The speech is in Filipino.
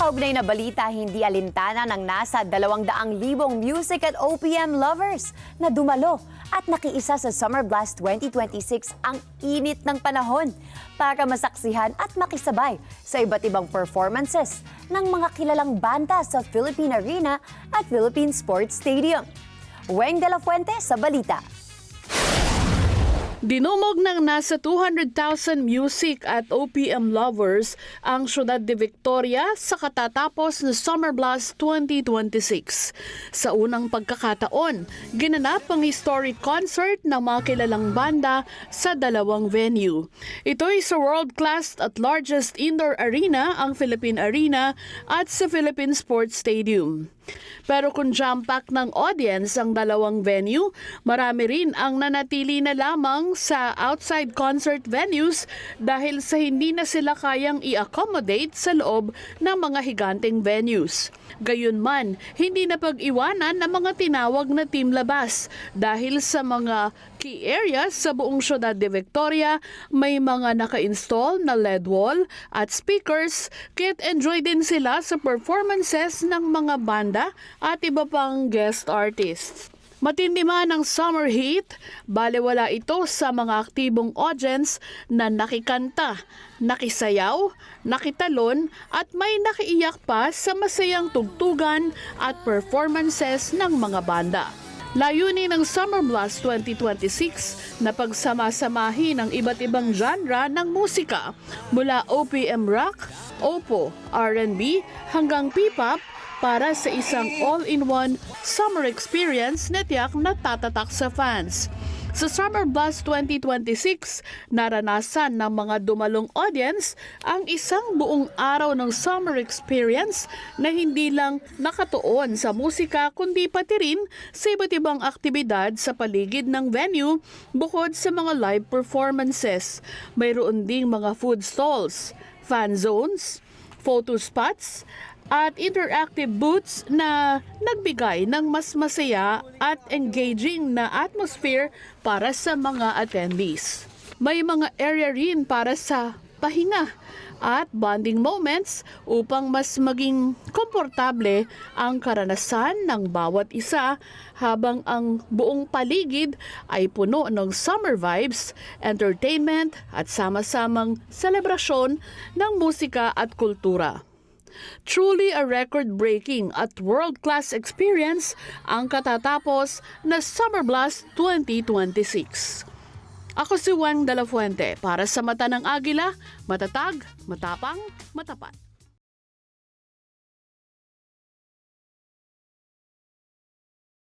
kaugnay na balita, hindi alintana ng nasa 200,000 music at OPM lovers na dumalo at nakiisa sa Summer Blast 2026 ang init ng panahon para masaksihan at makisabay sa iba't ibang performances ng mga kilalang banda sa Philippine Arena at Philippine Sports Stadium. Weng de la Fuente sa balita. Dinumog ng nasa 200,000 music at OPM lovers ang Ciudad de Victoria sa katatapos na Summer Blast 2026. Sa unang pagkakataon, ginanap ang historic concert ng mga kilalang banda sa dalawang venue. Ito'y sa world-class at largest indoor arena, ang Philippine Arena, at sa Philippine Sports Stadium. Pero kung jam-pack ng audience ang dalawang venue, marami rin ang nanatili na lamang sa outside concert venues dahil sa hindi na sila kayang i-accommodate sa loob ng mga higanteng venues. Gayunman, hindi na pag-iwanan ng mga tinawag na team labas dahil sa mga key areas sa buong Ciudad de Victoria, may mga naka-install na LED wall at speakers, kaya't enjoy din sila sa performances ng mga banda at iba pang guest artists. Matindi man ang summer heat, balewala ito sa mga aktibong audience na nakikanta, nakisayaw, nakitalon at may nakiiyak pa sa masayang tugtugan at performances ng mga banda. Layunin ng Summer Blast 2026 na pagsama-samahin ang iba't ibang genre ng musika mula OPM rock, Opo, R&B hanggang P-pop para sa isang all-in-one summer experience na tiyak na tatatak sa fans. Sa Summer Blast 2026, naranasan ng mga dumalong audience ang isang buong araw ng summer experience na hindi lang nakatuon sa musika kundi pati rin sa iba't ibang aktibidad sa paligid ng venue bukod sa mga live performances. Mayroon ding mga food stalls, fan zones, photo spots, at interactive booths na nagbigay ng mas masaya at engaging na atmosphere para sa mga attendees. May mga area rin para sa pahinga at bonding moments upang mas maging komportable ang karanasan ng bawat isa habang ang buong paligid ay puno ng summer vibes, entertainment at sama-samang selebrasyon ng musika at kultura. Truly a record-breaking at world-class experience ang katatapos na Summer Blast 2026. Ako si Weng de la Fuente para sa Mata ng Agila, matatag, matapang, matapat.